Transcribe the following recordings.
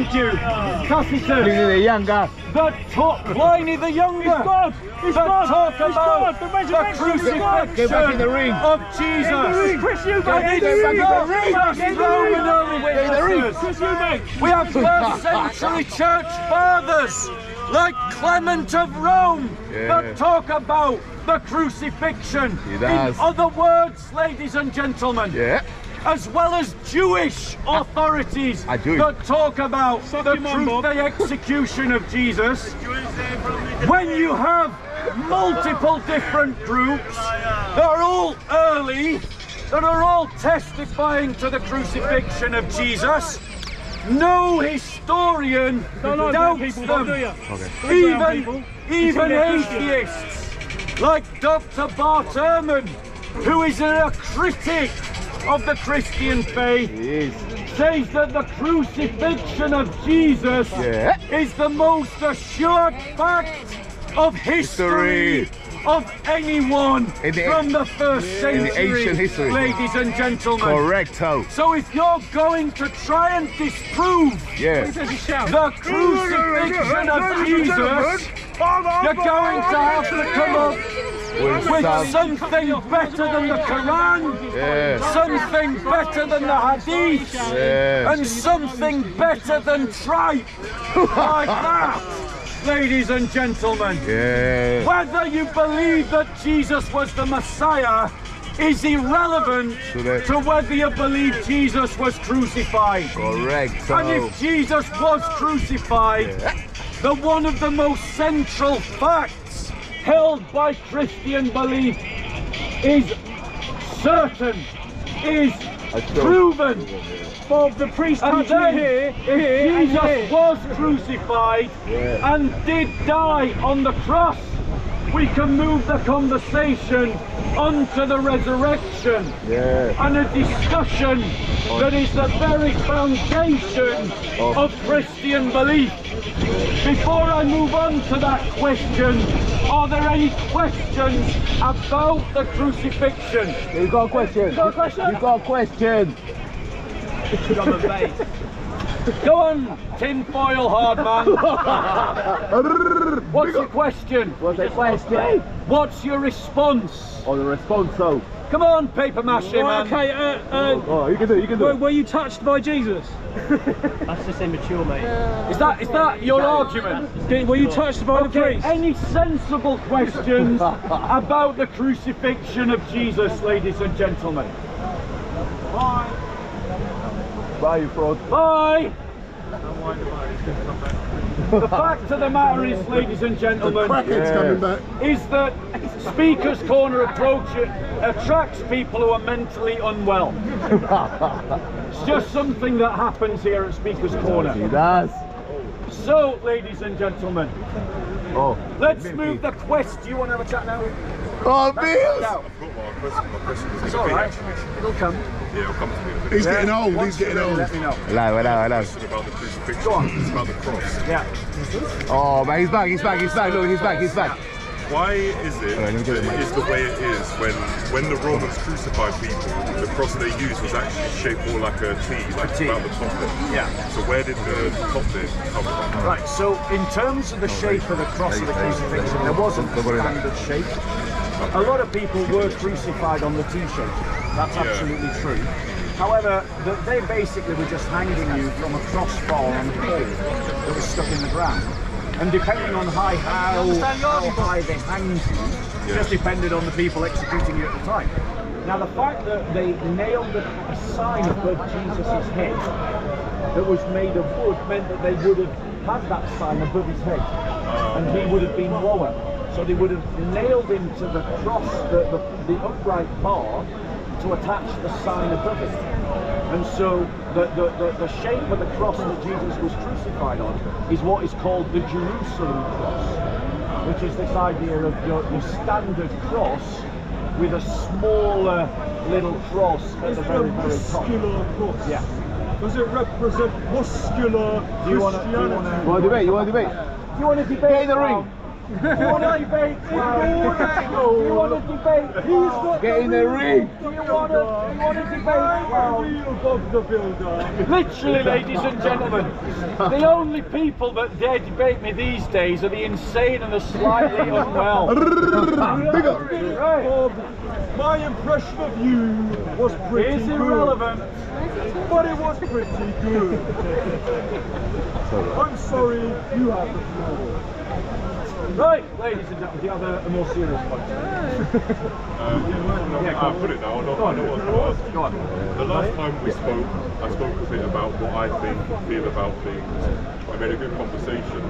thank you. Tacitus. the younger. Pliny the Younger. It's God. Talk It's about God. The resurrection the is God. Get back in the ring. of Jesus. Chris Eubank. And it's not just Roman early witnesses. Chris Eubank. We have first century church fathers like Clement of Rome that talk about the crucifixion. He does. In other words, ladies and gentlemen, as well as Jewish authorities that talk about the execution of Jesus. When you have multiple different groups that are all early, that are all testifying to the crucifixion of Jesus, no historian doubts them. Even atheists like Dr. Bart Ehrman, who is a critic of the Christian faith, says that the crucifixion of Jesus is the most assured fact of history of anyone from the first century, in the ancient history, ladies and gentlemen. Correcto. So if you're going to try and disprove the crucifixion of Jesus, you're going to have to come up with something better than the Quran, something better than the Hadith, and something better than tripe, like that. Ladies and gentlemen, whether you believe that Jesus was the Messiah is irrelevant to whether you believe Jesus was crucified. Correct. And if Jesus was crucified, one of the most central facts held by Christian belief is certain, is proven. Bob, the priest touched me here, Jesus was crucified and did die on the cross. We can move the conversation onto the resurrection and a discussion that is the very foundation of Christian belief. Before I move on to that question, are there any questions about the crucifixion? You've got a question. You got a question? You've got a question. Go on, tinfoil hard man. What's your question? What's the question? What's your response? Oh, the response, so. Come on, paper mache man. Okay, Oh, you can do it, you can do it. were you touched by Jesus? That's just immature, mate. Is that your argument? Were you touched by the priest? Any sensible questions about the crucifixion of Jesus, ladies and gentlemen? Bye. Bye, you fraud. Bye. The fact of the matter is, ladies and gentlemen, is that Speaker's Corner attracts people who are mentally unwell. It's just something that happens here at Speaker's Corner. He does. So, ladies and gentlemen, let's move the quest. Do you want to have a chat now? Oh, Bills! My question is It's all right. It'll come. Yeah, it'll come to me. He's getting old, he's getting old. Let me know. Hello. It's about the crucifixion. Go on. It's about the cross. Yeah. Oh, man, he's back. Look, he's back. Why is it that it is the way it is when the Romans crucified people, the cross they used was actually shaped more like a T, like about the top bit? Yeah. So where did the top bit come from? Right, so in terms of the shape of the cross of the crucifixion, there wasn't a standard shape. A lot of people were crucified on the T shape. That's absolutely true. However, they basically were just hanging you from a crossbar on a pole that was stuck in the ground. And depending on how high they hanged you, just depended on the people executing you at the time. Now the fact that they nailed a sign above Jesus' head that was made of wood meant that they would have had that sign above his head and he would have been lower. So they would have nailed him to the cross, the upright bar, to attach the sign above it. And so the shape of the cross that Jesus was crucified on is what is called the Jerusalem cross, which is this idea of your standard cross with a smaller little cross at the very, very top. Muscular cross. Yeah. Does it represent muscular Christianity? You want to debate? You want to debate? Get in the ring. You want to debate? You want to debate? Get in the ring. Do you want to debate? Literally, ladies and gentlemen, the only people that dare debate me these days are the insane and the slightly unwell. Big up. Right. My impression of you was pretty It's good. irrelevant. But it was pretty good. I'm sorry, you have the floor. Right, ladies and gentlemen, do you have a more serious point? I'll put it now. I know what to ask. Go on. The last time we spoke, I spoke a bit about what I feel about things. We made a good conversation,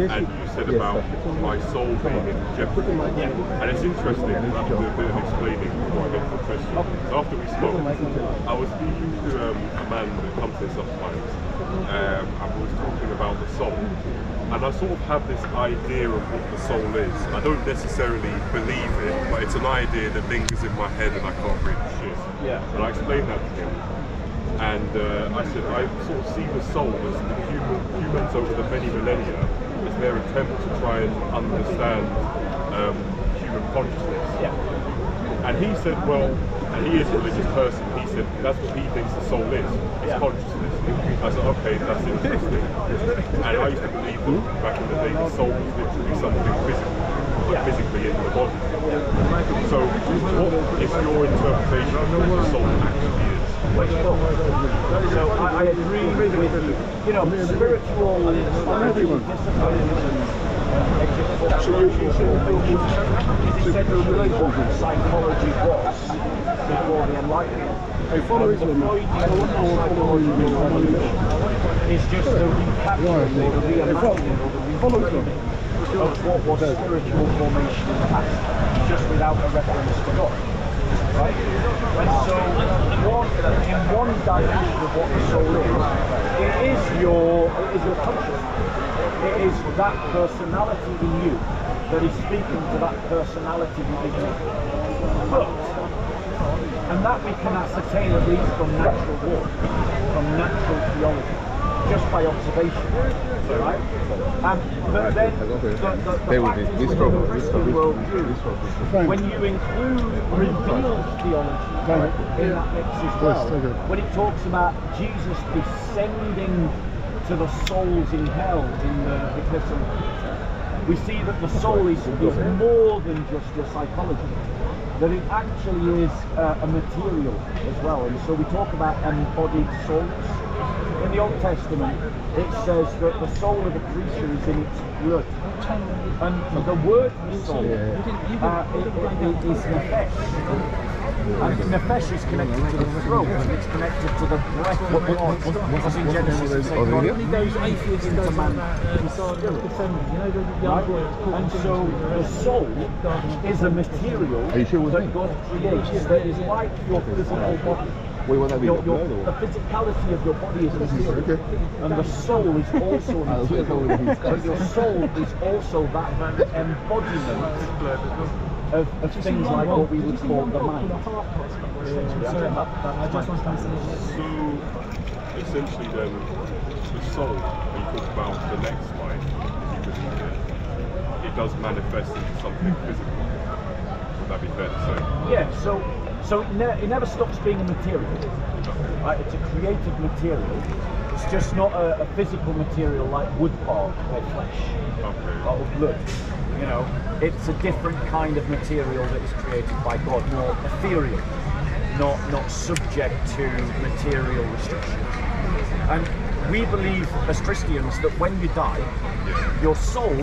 and you said about my soul being in jeopardy. And it's interesting, because I have to do a bit of explaining before I get to the question. So after we spoke, I was speaking to a man that comes here sometimes, and we was talking about the soul. And I sort of have this idea of what the soul is. I don't necessarily believe it, but it's an idea that lingers in my head and I can't really shift. Yeah. And I explained that to him. And I said, I sort of see the soul as the humans over the many millennia as their attempt to try and understand human consciousness. Yeah. And he said, well, and he is a religious person, he said that's what he thinks the soul is, it's consciousness. I said, okay, that's interesting. And I used to believe that back in the day the soul was literally something physical, like physically in the body. So what is your interpretation of what the soul actually is? So I agree with you know, spiritual disciplines psychology was before the Enlightenment. It's just the recapturing or the reimagining or the reframing of what was spiritual formation in the past, just without a reference to God. Right? And so in one dimension of what the soul is, it is your consciousness. It is that personality in you that is speaking to that personality within you. But, and that we can ascertain at least from natural work, from natural theology, just by observation, right? But then the fact is in the Christian worldview, when you include revealed theology in that mix as well, when it talks about Jesus descending to the souls in hell in the Epistle, we see that the soul is more than just your psychology, that it actually is a material as well. And so we talk about embodied souls. In the Old Testament, it says that the soul of the creature is in its blood. And the word for soul is nefesh. And nefesh is connected to the throat, and it's connected to the breath of God. Because in Genesis it says God only goes into man in spirit. Right? And so the soul is a material that God creates that is like your physical body. The physicality of your body is a material, and the soul is also a material. But your soul is also that embodiment of things like what we would call the mind. So, essentially then, the soul, when you talk about the next life, if you believe it does manifest into something physical. Would that be fair to say? Yeah, so it never stops being a material. Right? It's a created material. It's just not a physical material like wood bark or flesh or blood. You know, it's a different kind of material that is created by God, more ethereal, not subject to material restriction. And we believe as Christians that when you die, your soul,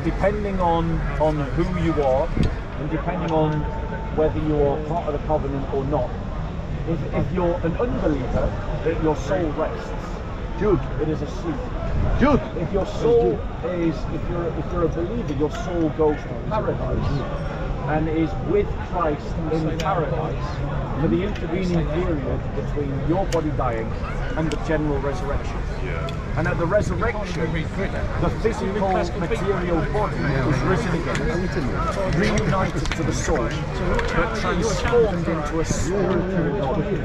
depending on who you are and depending on whether you're part of the covenant or not, if you're an unbeliever, that your soul rests. Jude, it is a sleep. Jude. If your soul is, if you're a believer, your soul goes to paradise and is with Christ in paradise for the intervening period between your body dying and the general resurrection. And at the resurrection, the physical material body is risen again, reunited to the soul, but transformed into a spiritual body.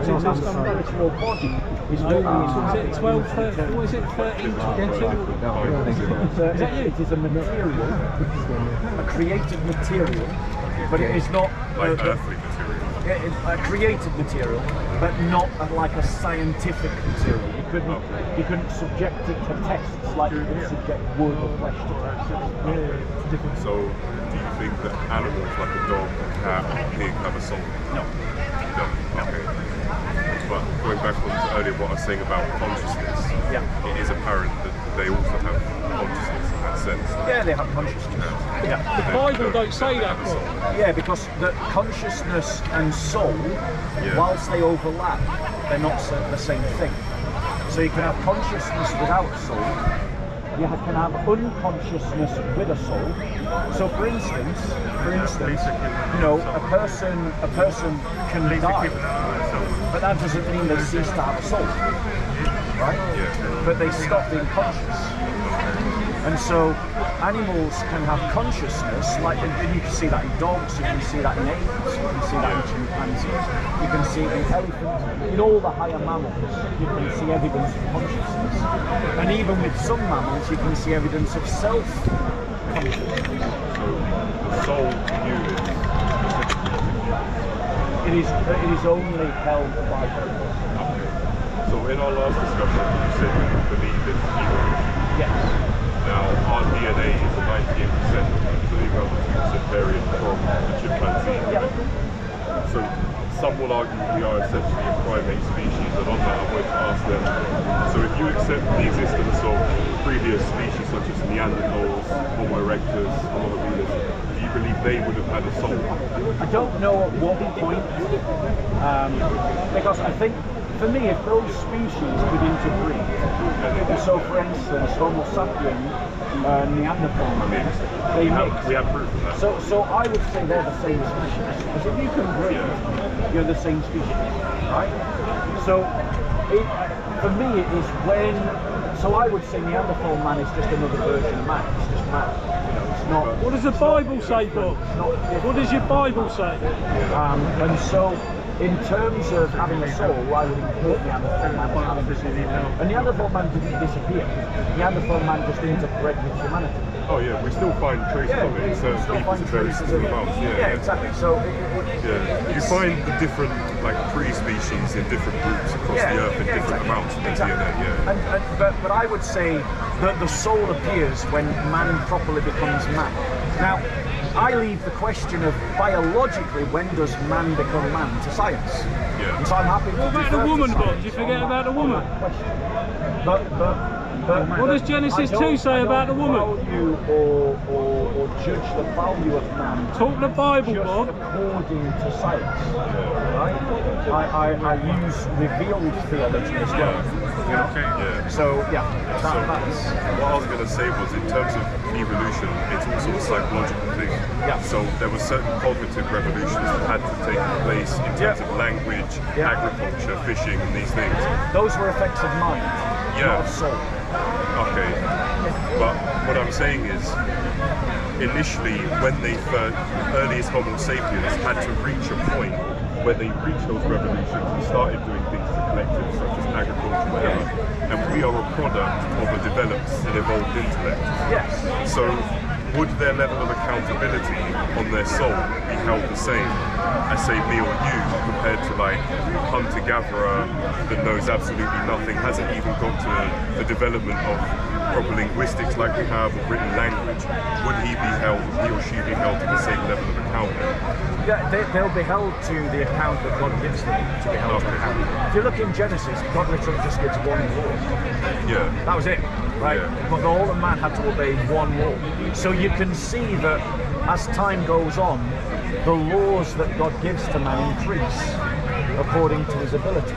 So that spiritual body is only Is it 12, 13, what is it, 13, 22? It is a material, a created material, but it is not Like earthly material. a created material, but not like a scientific material. You couldn't subject it to tests like you would subject wood or flesh to tests. So, do you think that animals like a dog, a cat, a pig have a soul? No. No. Okay. But going back on to earlier what I was saying about consciousness, it is apparent that they also have consciousness in that sense. Yeah, they have consciousness. Yeah. The Bible don't say that. Yeah, because the consciousness and soul, whilst they overlap, they're not the same thing. So you can have consciousness without soul. You can have unconsciousness with a soul. So, for instance, you know, a person can die, but that doesn't mean they cease to have a soul, right? But they stop being conscious. And so animals can have consciousness, like you can see that in dogs, you can see that in apes, you can see that in chimpanzees, you can see it in elephants, in all the higher mammals, you can see evidence of consciousness. And even with some mammals, you can see evidence of self-consciousness. So the soul to you is It is only held by God. So in our last discussion, you said you believe in evolution. Yes. Now, our DNA is 98%, I believe around 2% variant from the chimpanzee. So some will argue we are essentially a primate species, and on that I wanted to ask them, so if you accept the existence of previous species such as Neanderthals, Homo erectus, Homo habilis, do you believe they would have had a soul? I don't know at what point, because I think, for me, if those species could interbreed, so for instance, Homo sapien, Neanderthal man, they mix. We have proof of that. So I would say they're the same species. Because if you can breed, you're the same species, right? So for me, it is when. So I would say Neanderthal man is just another version of man. It's just man. You know, it's not. What does the Bible say, Bob? What does your Bible say? And so, in terms of having a soul, I would include Neanderthal man as having a soul. And Neanderthal man didn't disappear. Neanderthal man just interbred with humanity. Oh yeah, we still find traces of it in certain peoples in various amounts. Yeah, exactly. So you find the different like pre-species in different groups across the earth in different amounts of the DNA. But I would say that the soul appears when man properly becomes man. Now, I leave the question of biologically when does man become man to science. Yeah. And so I'm happy to What about the woman, Bob? Did you forget about the woman? But what does Genesis 2 say about the woman? Value or judge the value of man. Talk the Bible, just Bob. according to science, right? I use revealed theology as well. You know? Yeah. So that's. What I was going to say was, in terms of evolution, it's also a psychological thing. Yeah. So there were certain cognitive revolutions that had to take place in terms of language, agriculture, fishing, and these things. Those were effects of mind, not of soul. Okay. But what I'm saying is, initially, when the earliest Homo sapiens had to reach a point where they reached those revolutions and started doing things as a collective, such as agriculture, whatever, and we are a product of a developed and evolved intellect. Yes. So, would their level of accountability on their soul be held the same as, say, me or you, compared to like a hunter-gatherer that knows absolutely nothing, hasn't even got to the development of proper linguistics like we have, or written language? Would he or she be held to the same level of account? Yeah, they'll be held to the account that God gives them to be held to account. If you look in Genesis, God literally just gives one law. Yeah. That was it, right? Yeah. But all of man had to obey one law. So you can see that as time goes on, the laws that God gives to man increase according to his ability.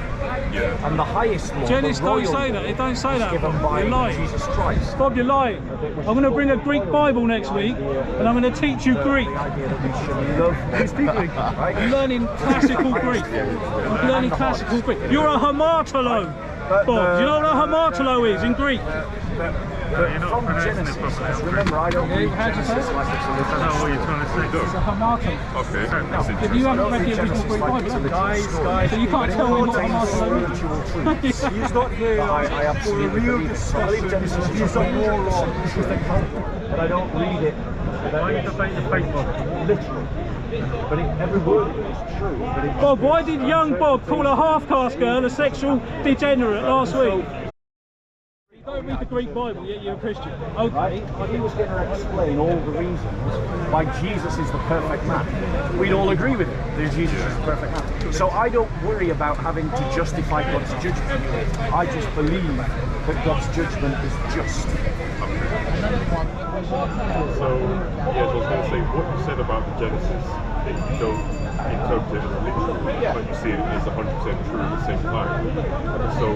Yeah. And the highest law, Genesis the royal don't say law, that. It don't say is that. given by You're lying. Jesus Christ. Bob, you're lying. I'm going to bring a Greek Bible next week, and I'm going to teach you Greek. The idea that we should love You speak Greek. I'm learning classical Greek. I'm learning classical Greek. You're a hamartolo, Bob. Do you know what a hamartolo is in Greek? But from Genesis, because remember, I don't read Genesis like it's a literal story. It's a hamarton. Okay, that's If you haven't read the original Greek Bible, so you can't tell me what hamarton is. He's not here I for a absolutely real believe it. I believe discussion. Genesis is He's a a moron. but I don't read it. Why you debate the Facebook? Literally. But every word of it is true. But it, Bob, why did young Bob call a half-caste girl a sexual degenerate last week? You don't read the Greek Bible, yet you're a Christian. Okay. right? He was going to explain all the reasons why Jesus is the perfect man. We'd all agree with it. That Jesus is the perfect man. So I don't worry about having to justify God's judgment. I just believe that God's judgment is just. So, yes, I was going to say, what you said about the Genesis, that you don't interpret it as literal, but you see it as 100% true at the same time. So,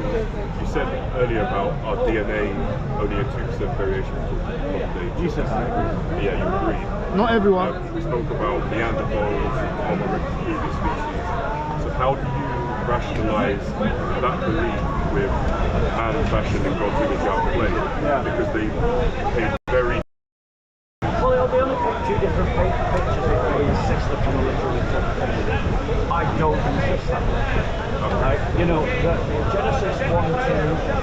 you said earlier about our DNA only a 2% variation from the You said that. Yeah, you agree. Not everyone. We spoke about Neanderthals, Homo erectus, previous species. So how do you rationalize that belief with man fashioned in God's image out of play? Because they paid very... Well, they only take two different pictures if they insist upon a literal interpretation. I don't insist that way. Right? You know, Genesis 1,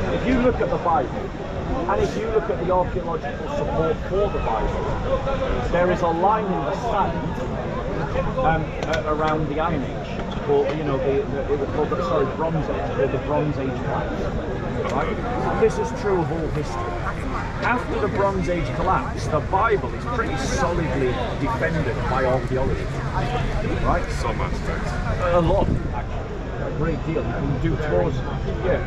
2, if you look at the Bible, and if you look at the archaeological support for the Bible, there is a line in the sand around the Iron Age, called, you know, it was called the Bronze Age, called the Bronze Age collapse. Right? And this is true of all history. After the Bronze Age collapse, the Bible is pretty solidly defended by archaeology. Right? Some aspects. A lot, actually. A great deal. You can do tours. Yeah.